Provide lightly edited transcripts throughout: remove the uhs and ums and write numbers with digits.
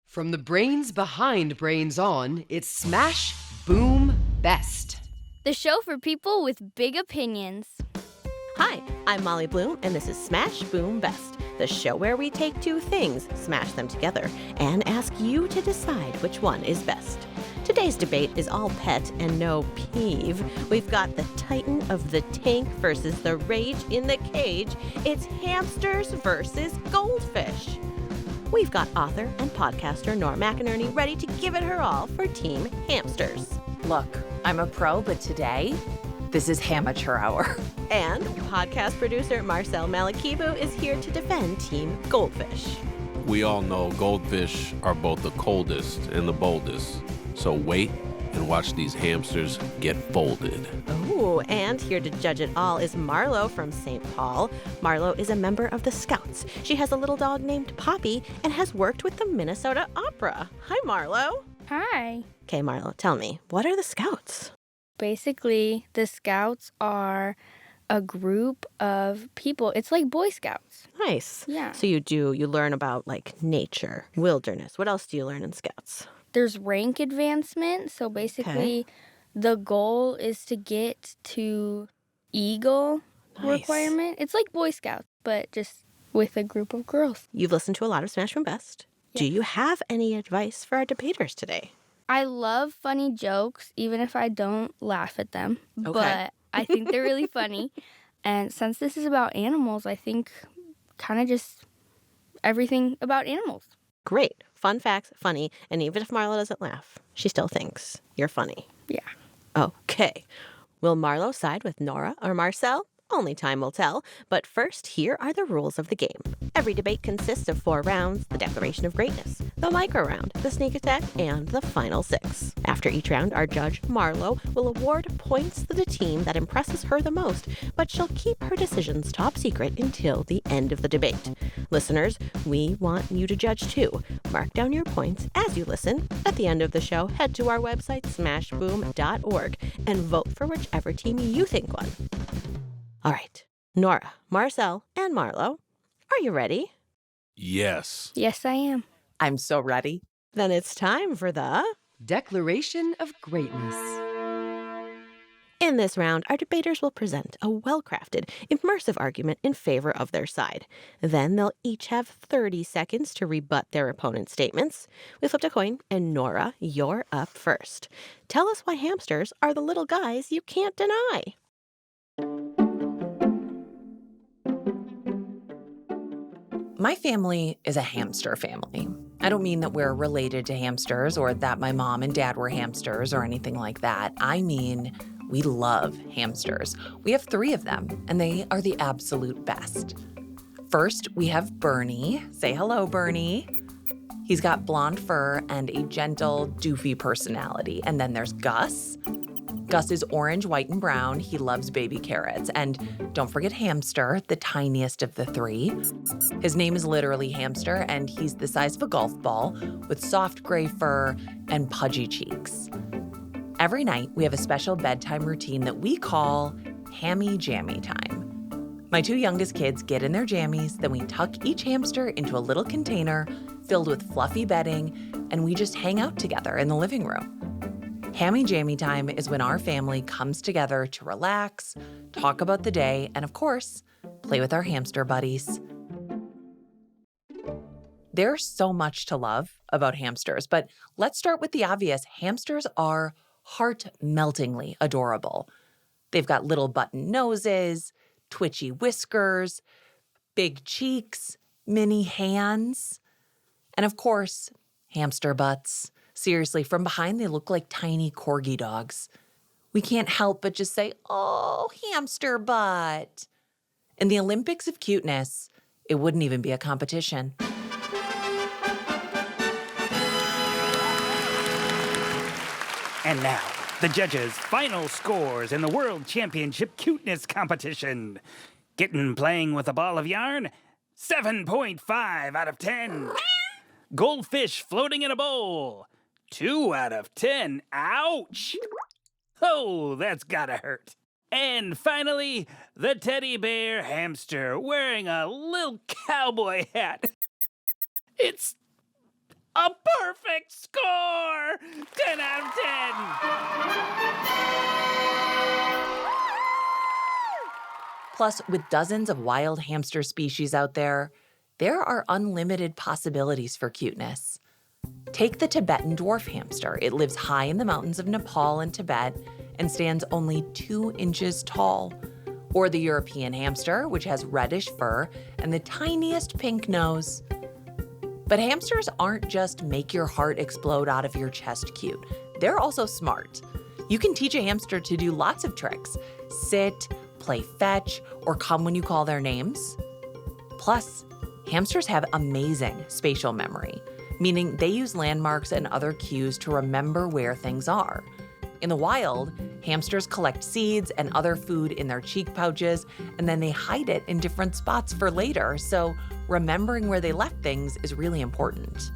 From the brains behind Brains On, it's Smash, Boom, Best. The show for people with big opinions. Hi, I'm Molly Bloom, and this is Smash, Boom, Best, the show where we take two things, smash them together, and ask you to decide which one is best. Today's debate is all pet and no peeve. We've got the titan of the tank versus the rage in the cage. It's hamsters versus goldfish. We've got author and podcaster Nora McInerny ready to give it her all for Team Hamsters. Look, I'm a pro, but today, this is amateur hour. And podcast producer Marcel Malekebu is here to defend Team Goldfish. We all know goldfish are both the coldest and the boldest. So wait and watch these hamsters get folded. Oh, and here to judge it all is Marlo from St. Paul. Marlo is a member of the Scouts. She has a little dog named Poppy and has worked with the Minnesota Opera. Hi, Marlo. Hi. Okay, Marlo, tell me, what are the Scouts? Basically, the Scouts are a group of people. It's like Boy Scouts. Nice. Yeah. So you learn about like nature, wilderness. What else do you learn in Scouts? There's rank advancement. So basically, the goal is to get to Eagle requirement. It's like Boy Scouts, but just with a group of girls. You've listened to a lot of Smash from Best. Yeah. Do you have any advice for our debaters today? I love funny jokes, even if I don't laugh at them. Okay. But I think they're really funny. And since this is about animals, I think kind of just everything about animals. Great. Fun facts, funny, and even if Marlo doesn't laugh, she still thinks you're funny. Yeah. Okay. Will Marlo side with Nora or Marcel? Only time will tell. But first, here are the rules of the game. Every debate consists of 4 rounds: the Declaration of Greatness, the micro round, the sneak attack, and the final 6. After each round, our judge, Marlo, will award points to the team that impresses her the most, but she'll keep her decisions top secret until the end of the debate. Listeners, we want you to judge too. Mark down your points as you listen. At the end of the show, head to our website, smashboom.org, and vote for whichever team you think won. All right, Nora, Marcel, and Marlo, are you ready? Yes. Yes, I am. I'm so ready. Then it's time for the... Declaration of Greatness. In this round, our debaters will present a well-crafted, immersive argument in favor of their side. Then they'll each have 30 seconds to rebut their opponent's statements. We flipped a coin, and Nora, you're up first. Tell us why hamsters are the little guys you can't deny. My family is a hamster family. I don't mean that we're related to hamsters or that my mom and dad were hamsters or anything like that. I mean, we love hamsters. We have 3 of them, and they are the absolute best. First, we have Bernie. Say hello, Bernie. He's got blonde fur and a gentle, doofy personality. And then there's Gus. Gus is orange, white, and brown. He loves baby carrots. And don't forget Hamster, the tiniest of the 3. His name is literally Hamster, and he's the size of a golf ball with soft gray fur and pudgy cheeks. Every night, we have a special bedtime routine that we call Hammy Jammy Time. My 2 youngest kids get in their jammies, then we tuck each hamster into a little container filled with fluffy bedding, and we just hang out together in the living room. Hammy Jammy Time is when our family comes together to relax, talk about the day, and of course, play with our hamster buddies. There's so much to love about hamsters, but let's start with the obvious. Hamsters are heart-meltingly adorable. They've got little button noses, twitchy whiskers, big cheeks, mini hands, and of course, hamster butts. Seriously, from behind, they look like tiny corgi dogs. We can't help but just say, oh, hamster butt. In the Olympics of cuteness, it wouldn't even be a competition. And now, the judges' final scores in the World Championship Cuteness Competition. Kitten playing with a ball of yarn, 7.5 out of 10. Goldfish floating in a bowl, 2 out of 10. Ouch! Oh, that's gotta hurt. And finally, the teddy bear hamster wearing a little cowboy hat. It's a perfect score! 10 out of 10! Plus, with dozens of wild hamster species out there are unlimited possibilities for cuteness. Take the Tibetan dwarf hamster. It lives high in the mountains of Nepal and Tibet and stands only 2 inches tall. Or the European hamster, which has reddish fur and the tiniest pink nose. But hamsters aren't just make your heart explode out of your chest cute. They're also smart. You can teach a hamster to do lots of tricks. Sit, play fetch, or come when you call their names. Plus, hamsters have amazing spatial memory, meaning they use landmarks and other cues to remember where things are. In the wild, hamsters collect seeds and other food in their cheek pouches, and then they hide it in different spots for later, so remembering where they left things is really important.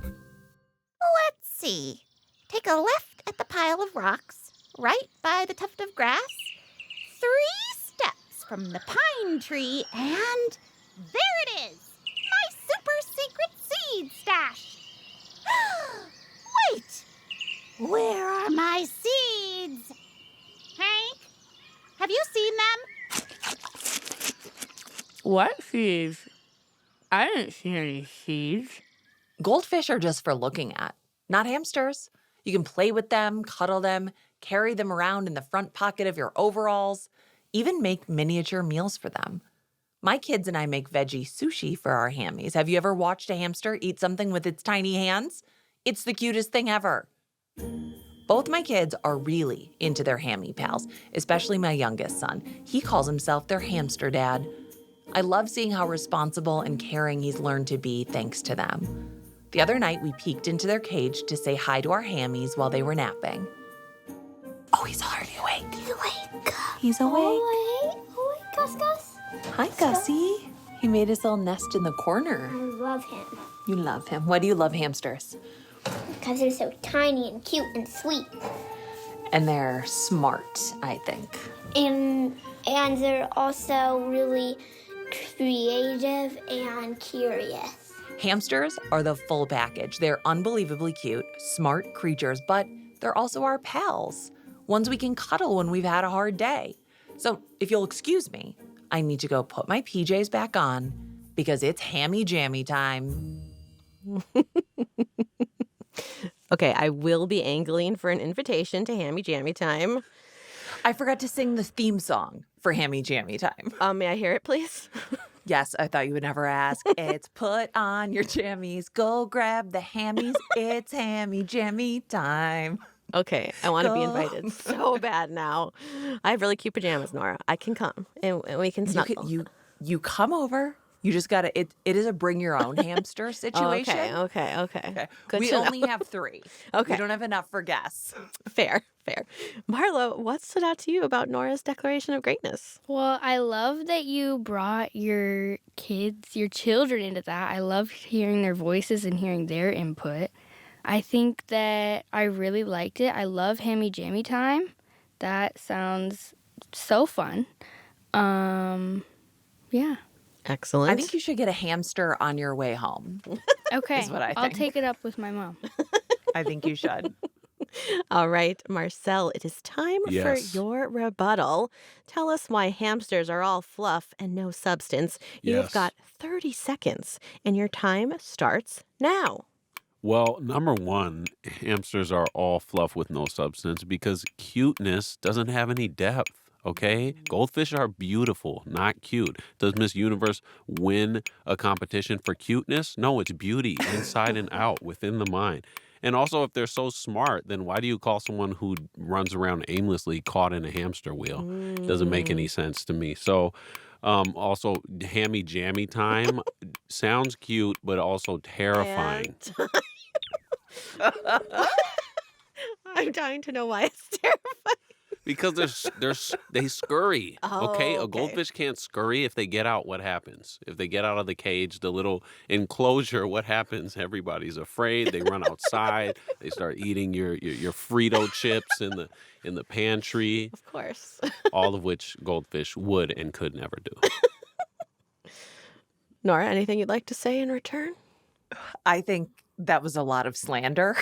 Let's see. Take a left at the pile of rocks, right by the tuft of grass, 3 steps from the pine tree, and there it is! My super secret seed stash! Wait! Where are my seeds? Hank, have you seen them? What seeds? I didn't see any seeds. Goldfish are just for looking at, not hamsters. You can play with them, cuddle them, carry them around in the front pocket of your overalls, even make miniature meals for them. My kids and I make veggie sushi for our hammies. Have you ever watched a hamster eat something with its tiny hands? It's the cutest thing ever. Both my kids are really into their hammy pals, especially my youngest son. He calls himself their hamster dad. I love seeing how responsible and caring he's learned to be thanks to them. The other night, we peeked into their cage to say hi to our hammies while they were napping. Oh, he's already awake. He's awake. He's awake. Awake, Gus Gus. Hi, Gussie. He made his little nest in the corner. I love him You love him. Why do you love hamsters? because they're so tiny and cute and sweet. And they're smart, I think. And they're also really creative and curious. Hamsters are the full package. They're unbelievably cute, smart creatures, but they're also our pals, ones we can cuddle when we've had a hard day. So if you'll excuse me, I need to go put my PJs back on because it's hammy jammy time. Okay, I will be angling for an invitation to Hammy Jammy Time. I forgot to sing the theme song for hammy jammy time. May I hear it, please? Yes, I thought you would never ask. It's put on your jammies, go grab the hammies. It's hammy jammy time. Okay, I want to be Go. invited so bad now. I have really cute pajamas, Nora. I can come and we can snuggle. You come over. You just gotta. It is a bring your own hamster situation. Okay. Good We to know. only have 3. Okay. We don't have enough for guests. Fair. Marlo, what stood out to you about Nora's declaration of greatness? Well, I love that you brought your kids, your children into that. I love hearing their voices and hearing their input. I think that I really liked it. I love Hammy Jammy Time. That sounds so fun. Yeah. Excellent. I think you should get a hamster on your way home. Okay. Is what I I'll think. take it up with my mom. I think you should. All right, Marcel, it is time Yes. for your rebuttal. Tell us why hamsters are all fluff and no substance. You've Yes. got 30 seconds, and your time starts now. Well, number one, hamsters are all fluff with no substance because cuteness doesn't have any depth. Okay? Goldfish are beautiful, not cute. Does Miss Universe win a competition for cuteness? No, it's beauty inside and out within the mind. And also, if they're so smart, then why do you call someone who runs around aimlessly caught in a hamster wheel? Doesn't make any sense to me. So, also, hammy jammy time sounds cute, but also terrifying. I'm dying to know why it's terrifying. Because they scurry. Okay, a okay. goldfish can't scurry. If they get out, what happens? If they get out of the cage, the little enclosure, what happens? Everybody's afraid. They run outside. They start eating your Frito chips in the pantry. Of course. All of which goldfish would and could never do. Nora, anything you'd like to say in return? I think that was a lot of slander.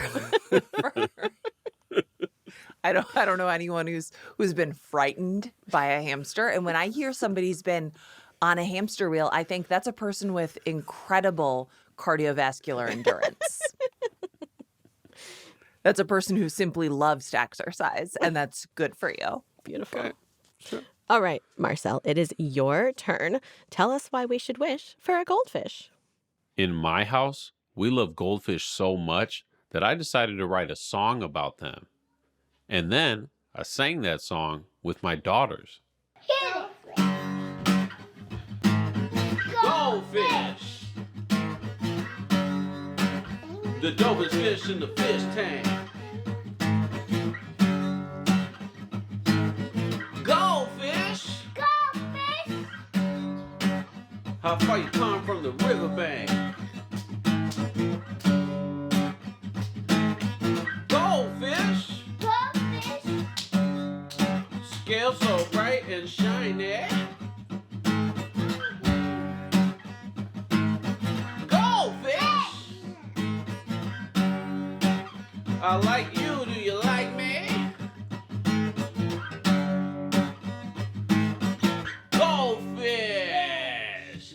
I don't know anyone who's been frightened by a hamster. And when I hear somebody's been on a hamster wheel, I think that's a person with incredible cardiovascular endurance. That's a person who simply loves to exercise, and that's good for you. Beautiful. Okay. Sure. All right, Marcel, it is your turn. Tell us why we should wish for a goldfish. In my house, we love goldfish so much that I decided to write a song about them. And then I sang that song with my daughters. Goldfish! The dopest fish in the fish tank. Goldfish! Goldfish! How far you come from the riverbank? Goldfish! Goldfish! Scales so bright and shiny. Goldfish! I like you, do you like me? Goldfish!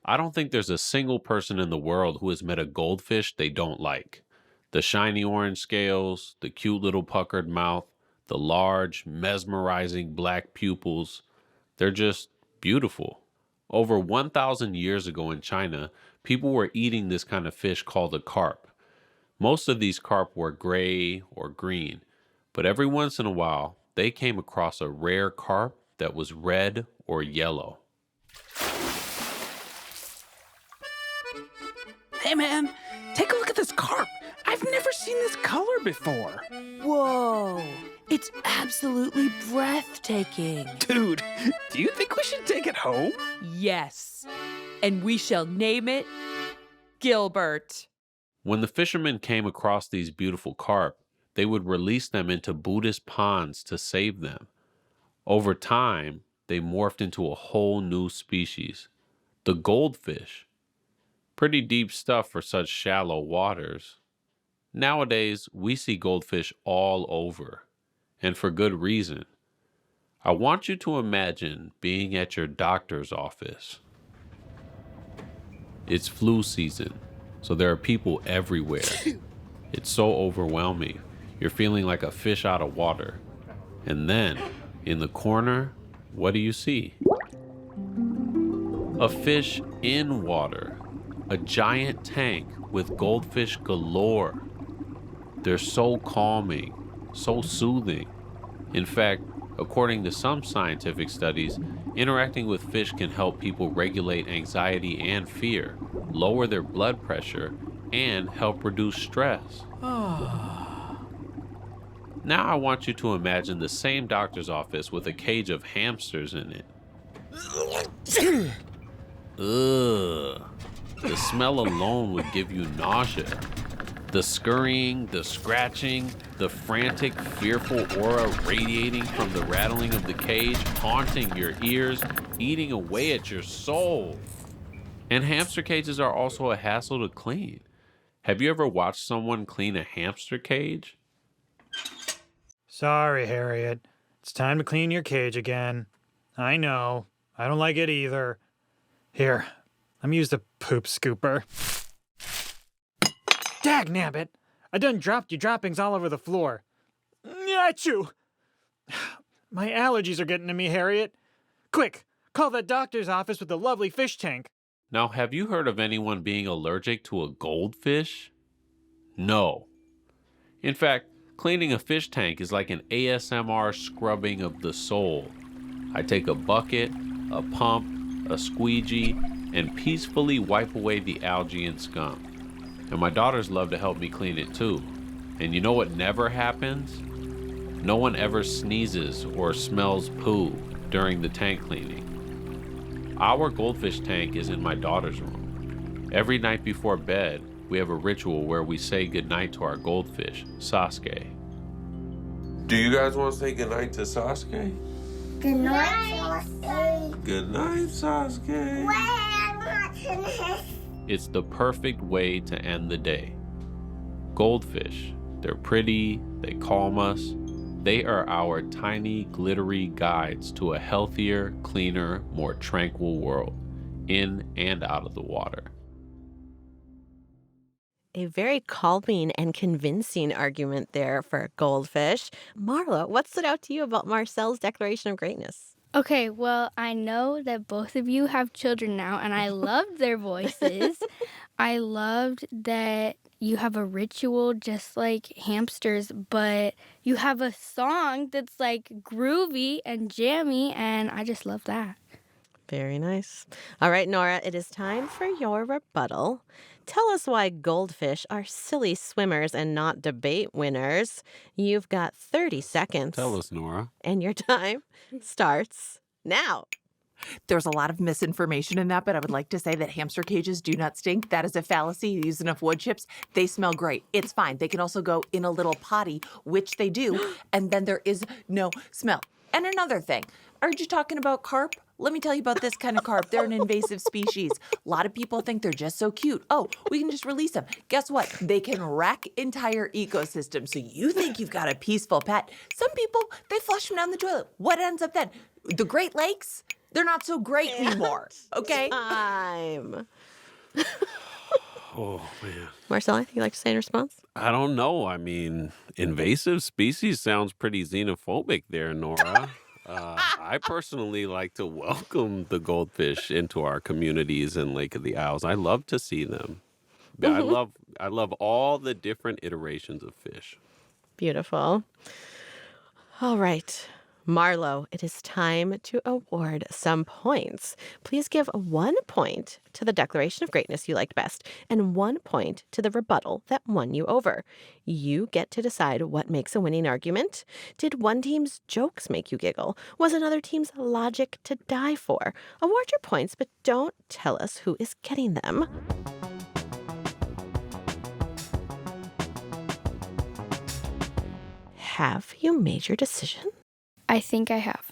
I don't think there's a single person in the world who has met a goldfish they don't like. The shiny orange scales, the cute little puckered mouth, the large, mesmerizing black pupils. They're just beautiful. Over 1,000 years ago in China, people were eating this kind of fish called a carp. Most of these carp were gray or green, but every once in a while, they came across a rare carp that was red or yellow. Hey, man, take a look at this carp. I've never seen this color before. Whoa, it's absolutely breathtaking. Dude, do you think we should take it home? Yes, and we shall name it Gilbert. When the fishermen came across these beautiful carp, they would release them into Buddhist ponds to save them. Over time, they morphed into a whole new species, the goldfish. Pretty deep stuff for such shallow waters. Nowadays, we see goldfish all over, and for good reason. I want you to imagine being at your doctor's office. It's flu season, so there are people everywhere. It's so overwhelming. You're feeling like a fish out of water. And then, in the corner, what do you see? A fish in water. A giant tank with goldfish galore. They're so calming, so soothing. In fact, according to some scientific studies, interacting with fish can help people regulate anxiety and fear, lower their blood pressure, and help reduce stress. Now I want you to imagine the same doctor's office with a cage of hamsters in it. Ugh. The smell alone would give you nausea. The scurrying, the scratching, the frantic, fearful aura radiating from the rattling of the cage, haunting your ears, eating away at your soul. And hamster cages are also a hassle to clean. Have you ever watched someone clean a hamster cage? Sorry, Harriet. It's time to clean your cage again. I know. I don't like it either. Here, let me use the poop scooper. Dagnabbit! I done dropped your droppings all over the floor. Achoo! My allergies are getting to me, Harriet. Quick, call that doctor's office with the lovely fish tank. Now, have you heard of anyone being allergic to a goldfish? No. In fact, cleaning a fish tank is like an ASMR scrubbing of the soul. I take a bucket, a pump, a squeegee, and peacefully wipe away the algae and scum. And my daughters love to help me clean it too. And you know what never happens? No one ever sneezes or smells poo during the tank cleaning. Our goldfish tank is in my daughter's room. Every night before bed, we have a ritual where we say goodnight to our goldfish, Sasuke. Do you guys want to say goodnight to Sasuke? Good night, Sasuke. Good night, Sasuke. It's the perfect way to end the day. Goldfish, they're pretty, they calm us. They are our tiny, glittery guides to a healthier, cleaner, more tranquil world, in and out of the water. A very calming and convincing argument there for Goldfish. Marla, what stood out to you about Marcel's declaration of greatness? Okay, well, I know that both of you have children now, and I loved their voices. I loved that you have a ritual just like hamsters, but you have a song that's like groovy and jammy, and I just love that. Very nice. All right, Nora, it is time for your rebuttal. Tell us why goldfish are silly swimmers and not debate winners. You've got 30 seconds. Tell us, Nora. And your time starts now. There's a lot of misinformation in that, but I would like to say that hamster cages do not stink. That is a fallacy. You use enough wood chips, they smell great. It's fine. They can also go in a little potty, which they do, and then there is no smell. And another thing, aren't you talking about carp? Let me tell you about this kind of carp. They're an invasive species. A lot of people think they're just so cute. Oh, we can just release them. Guess what? They can wreck entire ecosystems. So you think you've got a peaceful pet. Some people, they flush them down the toilet. What ends up then? The Great Lakes, they're not so great anymore. Okay? Time. Oh, man. Marcel, anything you'd like to say in response? I don't know. I mean, invasive species sounds pretty xenophobic there, Nora. I personally like to welcome the goldfish into our communities in Lake of the Isles. I love to see them. I love all the different iterations of fish. Beautiful. All right. Marlo, it is time to award some points. Please give 1 point to the declaration of greatness you liked best and 1 point to the rebuttal that won you over. You get to decide what makes a winning argument. Did one team's jokes make you giggle? Was another team's logic to die for? Award your points, but don't tell us who is getting them. Have you made your decision? I think I have.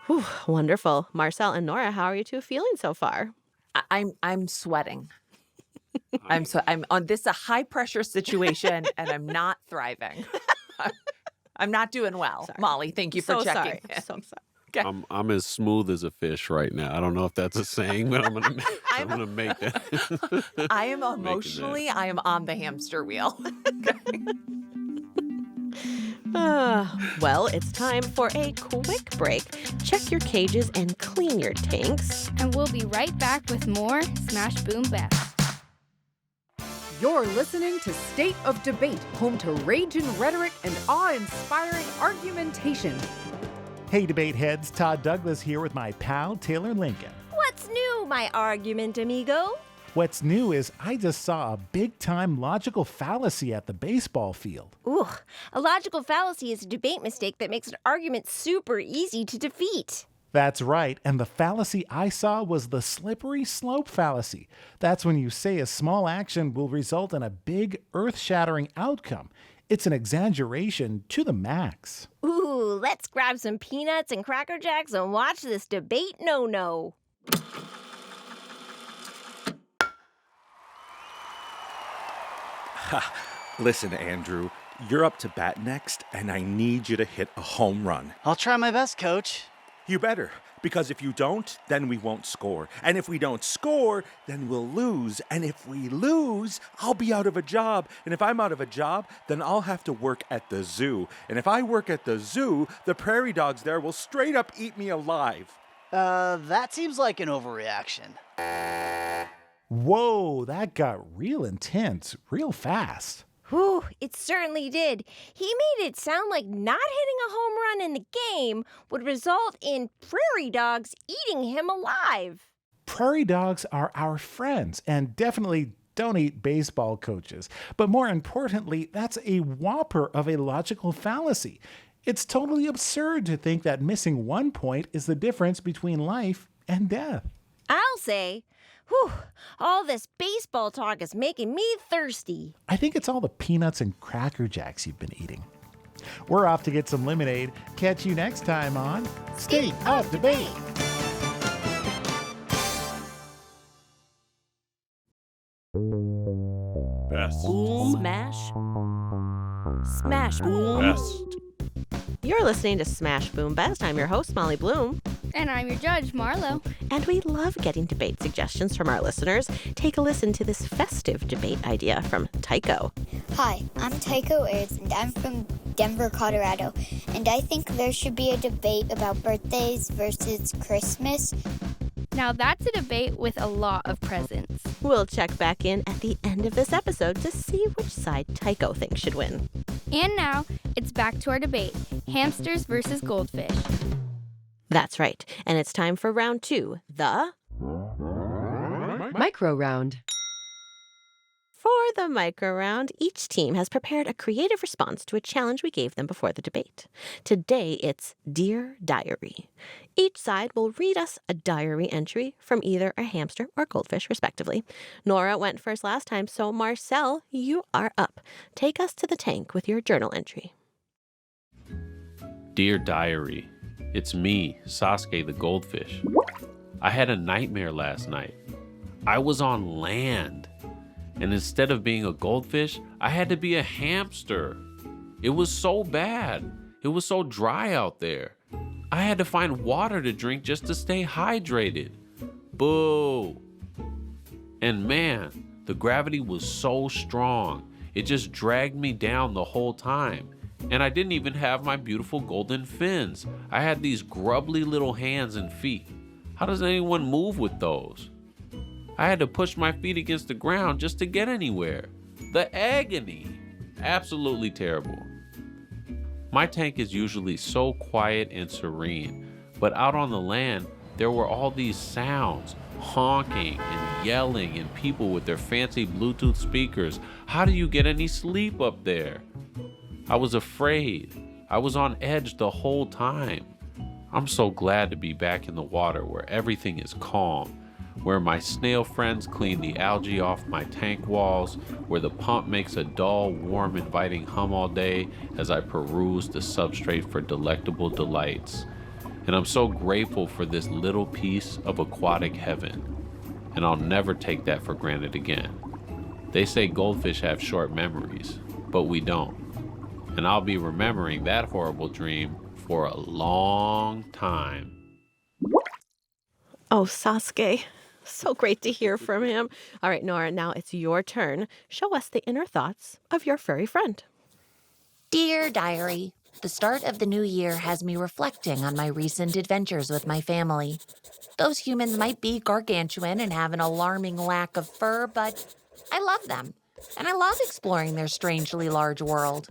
Whew, wonderful. Marcel and Nora, how are you two feeling so far? I'm sweating. I'm on this a high pressure situation and I'm not thriving. I'm not doing well. Sorry. Molly, thank you for checking. Sorry. So sorry. Okay. I'm as smooth as a fish right now. I don't know if that's a saying, but I'm gonna make that. I am emotionally, I am on the hamster wheel. Okay. Well, it's time for a quick break. Check your cages and clean your tanks. And we'll be right back with more Smash Boom Best. You're listening to State of Debate, home to raging rhetoric and awe-inspiring argumentation. Hey, debate heads, Todd Douglas here with my pal Taylor Lincoln. What's new, my argument amigo? What's new is I just saw a big-time logical fallacy at the baseball field. Ooh, a logical fallacy is a debate mistake that makes an argument super easy to defeat. That's right, and the fallacy I saw was the slippery slope fallacy. That's when you say a small action will result in a big, earth-shattering outcome. It's an exaggeration to the max. Ooh, let's grab some peanuts and Cracker Jacks and watch this debate no-no. Listen, Andrew, you're up to bat next, and I need you to hit a home run. I'll try my best, Coach. You better, because if you don't, then we won't score. And if we don't score, then we'll lose. And if we lose, I'll be out of a job. And if I'm out of a job, then I'll have to work at the zoo. And if I work at the zoo, the prairie dogs there will straight up eat me alive. That seems like an overreaction. Whoa, that got real intense, real fast. Whew, it certainly did. He made it sound like not hitting a home run in the game would result in prairie dogs eating him alive. Prairie dogs are our friends and definitely don't eat baseball coaches. But more importantly, that's a whopper of a logical fallacy. It's totally absurd to think that missing 1 point is the difference between life and death. I'll say, whew, all this baseball talk is making me thirsty. I think it's all the peanuts and Cracker Jacks you've been eating. We're off to get some lemonade. Catch you next time on State of Debate. Best. Smash. Smash. Best. You're listening to Smash Boom Best. I'm your host, Molly Bloom. And I'm your judge, Marlo. And we love getting debate suggestions from our listeners. Take a listen to this festive debate idea from Tycho. Hi, I'm Tycho Ayers, and I'm from Denver, Colorado. And I think there should be a debate about birthdays versus Christmas. Now that's a debate with a lot of presents. We'll check back in at the end of this episode to see which side Tycho thinks should win. And now it's back to our debate, hamsters versus goldfish. That's right. And it's time for round 2, the micro round. For the micro round, each team has prepared a creative response to a challenge we gave them before the debate. Today, it's Dear Diary. Each side will read us a diary entry from either a hamster or goldfish, respectively. Nora went first last time, so Marcel, you are up. Take us to the tank with your journal entry. Dear Diary, it's me, Sasuke the goldfish. I had a nightmare last night. I was on land. And instead of being a goldfish, I had to be a hamster. It was so bad. It was so dry out there. I had to find water to drink just to stay hydrated. Boo. And man, the gravity was so strong. It just dragged me down the whole time. And I didn't even have my beautiful golden fins. I had these grubbly little hands and feet. How does anyone move with those? I had to push my feet against the ground just to get anywhere. The agony. Absolutely terrible. My tank is usually so quiet and serene, but out on the land, there were all these sounds, honking and yelling and people with their fancy Bluetooth speakers. How do you get any sleep up there? I was afraid. I was on edge the whole time. I'm so glad to be back in the water where everything is calm, where my snail friends clean the algae off my tank walls, where the pump makes a dull, warm, inviting hum all day as I peruse the substrate for delectable delights. And I'm so grateful for this little piece of aquatic heaven. And I'll never take that for granted again. They say goldfish have short memories, but we don't. And I'll be remembering that horrible dream for a long time. Oh, Sasuke. So great to hear from him. All right, Nora, now it's your turn. Show us the inner thoughts of your furry friend. Dear Diary, the start of the new year has me reflecting on my recent adventures with my family. Those humans might be gargantuan and have an alarming lack of fur, but I love them, and I love exploring their strangely large world.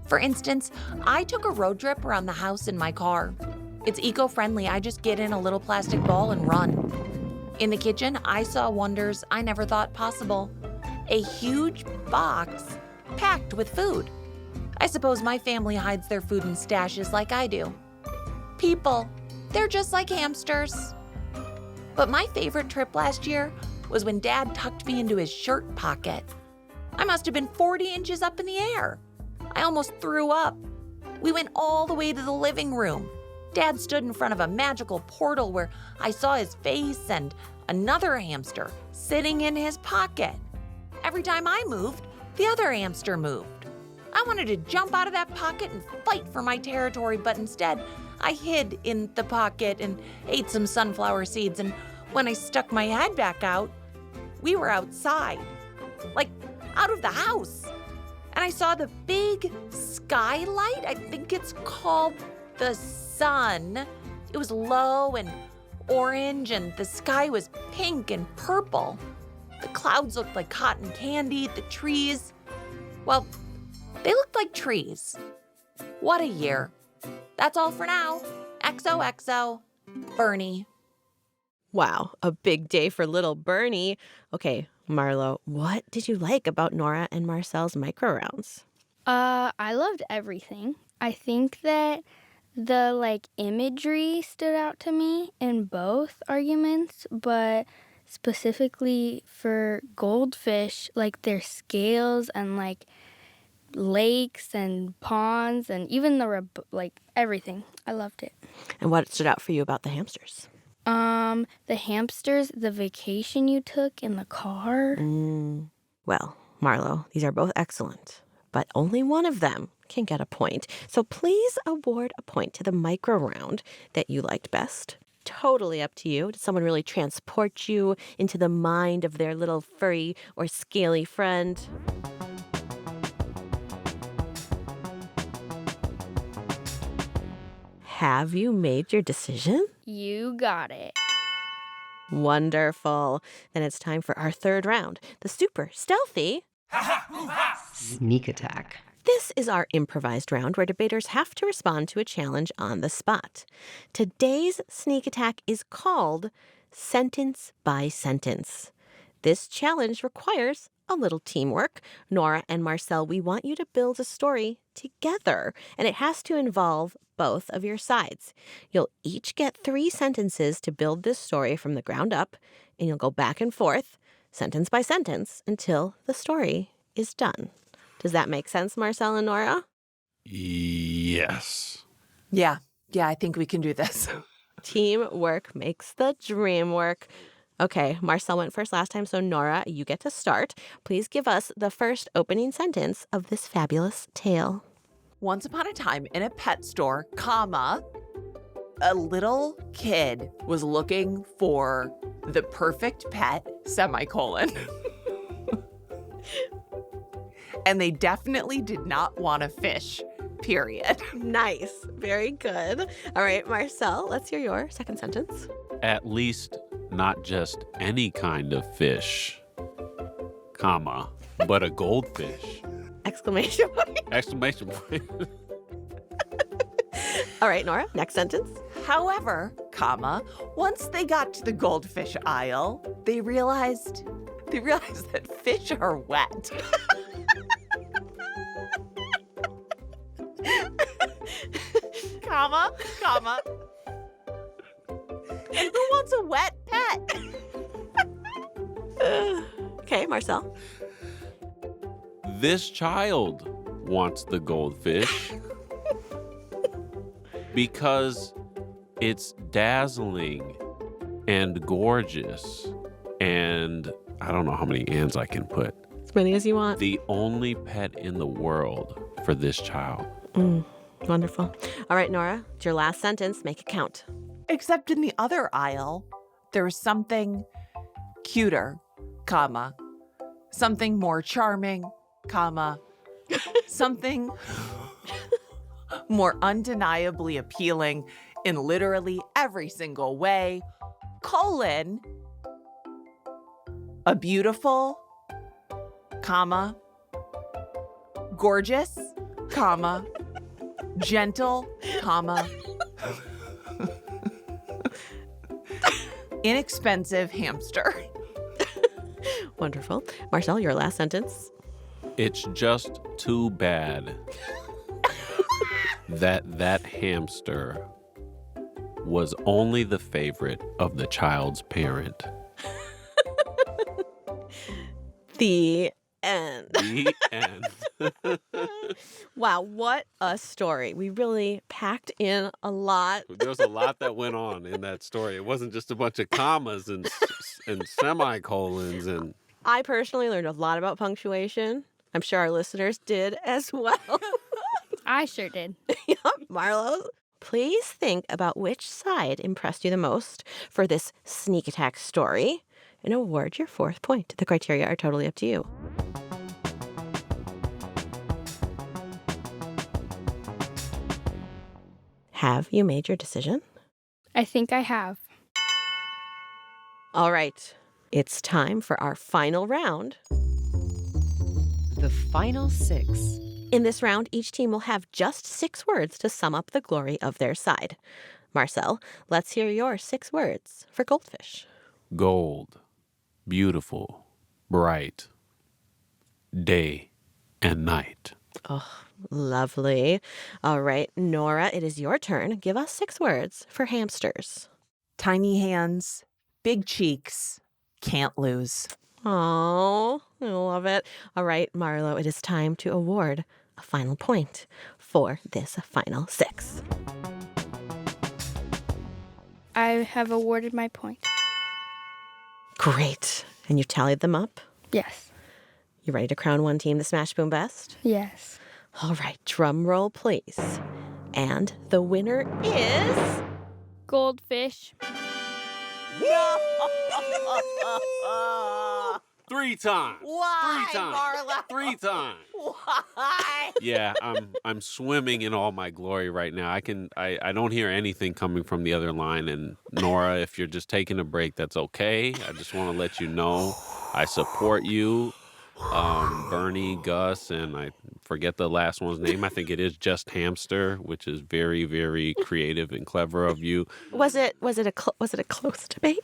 For instance, I took a road trip around the house in my car. It's eco-friendly. I just get in a little plastic ball and run. In the kitchen, I saw wonders I never thought possible. A huge box packed with food. I suppose my family hides their food in stashes like I do. People, they're just like hamsters. But my favorite trip last year was when Dad tucked me into his shirt pocket. I must have been 40 inches up in the air. I almost threw up. We went all the way to the living room. Dad stood in front of a magical portal where I saw his face and another hamster sitting in his pocket. Every time I moved, the other hamster moved. I wanted to jump out of that pocket and fight for my territory, but instead, I hid in the pocket and ate some sunflower seeds, and when I stuck my head back out, we were outside, like out of the house. And I saw the big skylight, I think it's called the sun. It was low and orange, and the sky was pink and purple. The clouds looked like cotton candy. The trees, well, they looked like trees. What a year. That's all for now. XOXO, Bernie. Wow, a big day for little Bernie. Okay, Marlo, what did you like about Nora and Marcel's micro rounds? I loved everything. I think that the imagery stood out to me in both arguments, but specifically for goldfish, their scales and lakes and ponds and even everything. I loved it. And what stood out for you about the hamsters? The hamsters, the vacation you took in the car. Well, Marlo, these are both excellent, but only one of them can get a point. So please award a point to the micro round that you liked best. Totally up to you. Did someone really transport you into the mind of their little furry or scaly friend? Have you made your decision? You got it. Wonderful. Then it's time for our third round, the super stealthy Sneak attack. This is our improvised round where debaters have to respond to a challenge on the spot. Today's sneak attack is called Sentence by Sentence. This challenge requires a little teamwork. Nora and Marcel, we want you to build a story together, and it has to involve both of your sides. You'll each get 3 sentences to build this story from the ground up, and you'll go back and forth, sentence by sentence, until the story is done. Does that make sense, Marcel and Nora? Yes. Yeah, I think we can do this. Teamwork makes the dream work. Okay, Marcel went first last time, so Nora, you get to start. Please give us the first opening sentence of this fabulous tale. Once upon a time in a pet store, a little kid was looking for the perfect pet, semicolon. And they definitely did not want a fish, period. Nice. Very good. All right, Marcel, let's hear your second sentence. At least not just any kind of fish, comma, but a goldfish. Exclamation point. Exclamation point. All right, Nora, next sentence. However, once they got to the goldfish aisle, they realized that fish are wet. comma. And who wants a wet pet? Okay, Marcel. This child wants the goldfish because it's dazzling and gorgeous and I don't know how many ands I can put. As many as you want. The only pet in the world for this child. Wonderful. All right, Nora, it's your last sentence. Make it count. Except in the other aisle, there's something cuter, something more charming, something more undeniably appealing in literally every single way, a beautiful, gorgeous, gentle, inexpensive hamster. Wonderful. Marcel, your last sentence. It's just too bad that hamster was only the favorite of the child's parent. The end. The end. Wow, what a story. We really packed in a lot. There was a lot that went on in that story. It wasn't just a bunch of commas and semicolons. And I personally learned a lot about punctuation. I'm sure our listeners did as well. I sure did. Yep, Marlo. Please think about which side impressed you the most for this sneak attack story and award your 4th point. The criteria are totally up to you. Have you made your decision? I think I have. All right. It's time for our final round. The final 6. In this round, each team will have just 6 words to sum up the glory of their side. Marcel, let's hear your 6 words for goldfish. gold, beautiful, bright, day and night. Oh, lovely. All right, Nora, it is your turn. Give us 6 words for hamsters. Tiny hands, big cheeks, can't lose. Oh, I love it. All right, Marlo, it is time to award a final point for this final 6. I have awarded my point. Great. And you've tallied them up? Yes. You ready to crown one team the Smash Boom Best? Yes. All right, drum roll, please. And the winner is... Goldfish. No! 3 times. Why, 3 times. Marla? 3 times. Why? Yeah, I'm swimming in all my glory right now. I don't hear anything coming from the other line. And Nora, if you're just taking a break, that's okay. I just want to let you know I support you. Bernie, Gus, and I forget the last one's name. I think it is just Hamster, which is very, very creative and clever of you. Was it a close debate?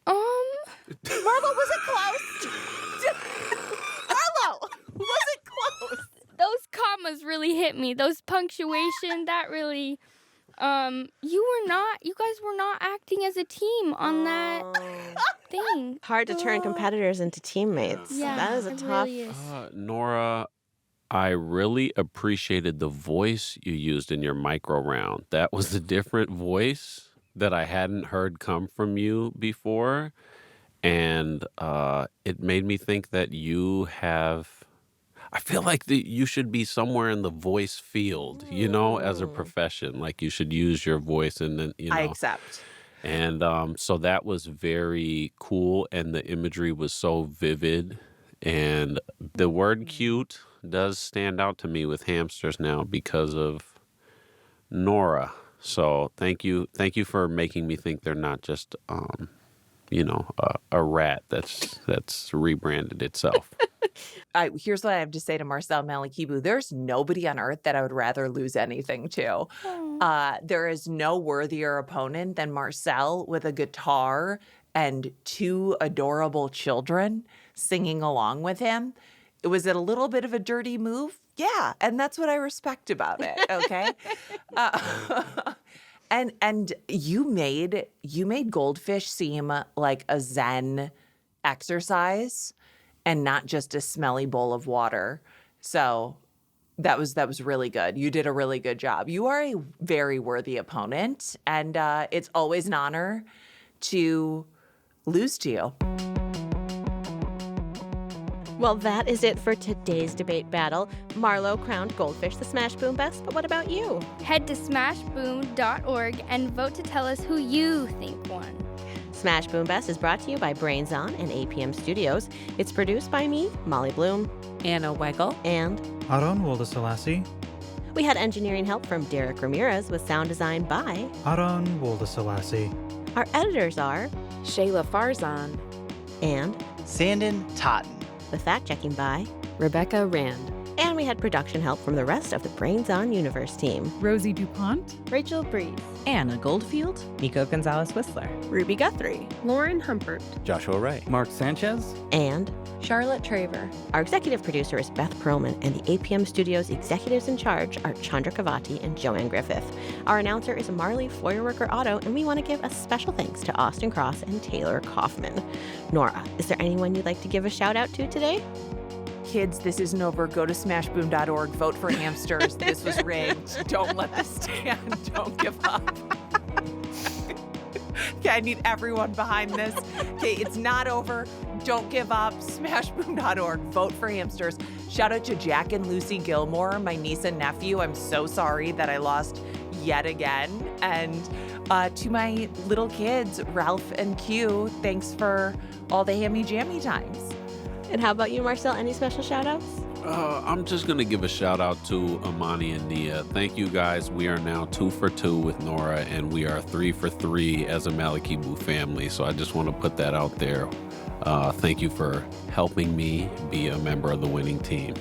Marlo, was it close? Marlo, was it close? Those commas really hit me. Those punctuation, that really... you guys were not acting as a team on that thing. Hard to turn competitors into teammates. Yeah, that is a it tough... really is. Nora, I really appreciated the voice you used in your micro round. That was a different voice that I hadn't heard come from you before. And it made me think that you have... I feel like you should be somewhere in the voice field, as a profession. Like you should use your voice and then, I accept. And so that was very cool. And the imagery was so vivid. And the word cute does stand out to me with hamsters now because of Nora. So thank you for making me think they're not just, a rat that's rebranded itself. Here's what I have to say to Marcel Malekebu. There's nobody on earth that I would rather lose anything to. There is no worthier opponent than Marcel with a guitar and 2 adorable children singing along with him. Was it a little bit of a dirty move? Yeah, and that's what I respect about it, okay? And you made Goldfish seem like a Zen exercise and not just a smelly bowl of water. So that was really good. You did a really good job. You are a very worthy opponent, and it's always an honor to lose to you. Well, that is it for today's debate battle. Marlo crowned Goldfish the Smash Boom Best, but what about you? Head to smashboom.org and vote to tell us who you think won. Smash Boom Best is brought to you by Brains On and APM Studios. It's produced by me, Molly Bloom, Anna Weigel, and Aaron Woldeselassie. We had engineering help from Derek Ramirez with sound design by Aaron Woldeselassie. Our editors are Shayla Farzan and Sandon Totten. with fact-checking by Rebecca Rand. And we had production help from the rest of the Brains On Universe team. Rosie DuPont, Rachel Breeze, Anna Goldfield. Nico Gonzalez-Whistler. Ruby Guthrie, Lauren Humpert. Joshua Ray. Mark Sanchez. and Charlotte Traver. our executive producer is Beth Perlman, and the APM Studios executives in charge are Chandra Kavati and Joanne Griffith. Our announcer is Marley Feuerwerker Otto, and we want to give a special thanks to Austin Cross and Taylor Kaufman. Nora, is there anyone you'd like to give a shout out to today? Kids, this isn't over. Go to smashboom.org. Vote for hamsters. This was rigged. Don't let this stand. Don't give up. Okay, I need everyone behind this. Okay, it's not over. Don't give up. Smashboom.org. Vote for hamsters. Shout out to Jack and Lucy Gilmore, my niece and nephew. I'm so sorry that I lost yet again. And to my little kids, Ralph and Q, thanks for all the hammy-jammy times. And how about you, Marcel? Any special shout outs? I'm just going to give a shout out to Amani and Nia. Thank you guys. We are now 2 for 2 with Nora, and we are 3 for 3 as a Malekebu family. So I just want to put that out there. Thank you for helping me be a member of the winning team.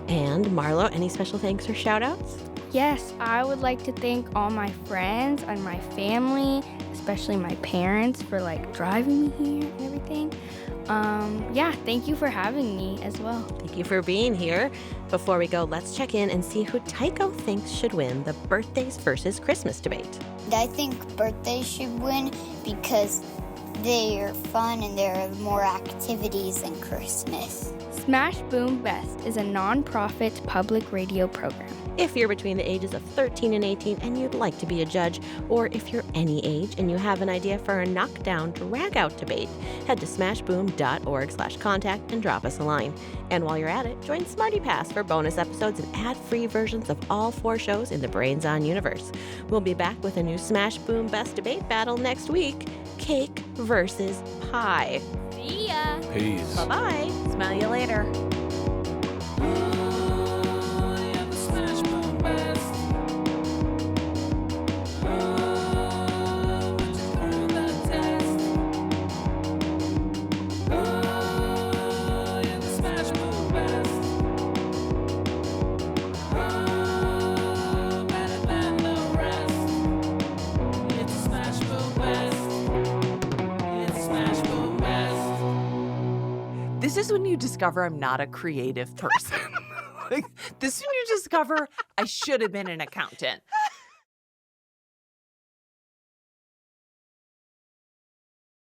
And Marlo, any special thanks or shout outs? Yes, I would like to thank all my friends and my family, especially my parents, for driving me here and everything. Thank you for having me as well. Thank you for being here. Before we go, let's check in and see who Tycho thinks should win the birthdays versus Christmas debate. And I think birthdays should win because they're fun and there are more activities than Christmas. Smash Boom Best is a non-profit public radio program. If you're between the ages of 13 and 18 and you'd like to be a judge, or if you're any age and you have an idea for a knockdown drag-out debate, head to smashboom.org/contact and drop us a line. And while you're at it, join Smarty Pass for bonus episodes and ad-free versions of all 4 shows in the Brains On universe. We'll be back with a new Smash Boom Best debate battle next week, cake versus pie. See ya! Peace. Bye-bye. Smell you later. This is when you discover I'm not a creative person. Like, this is when you discover I should have been an accountant.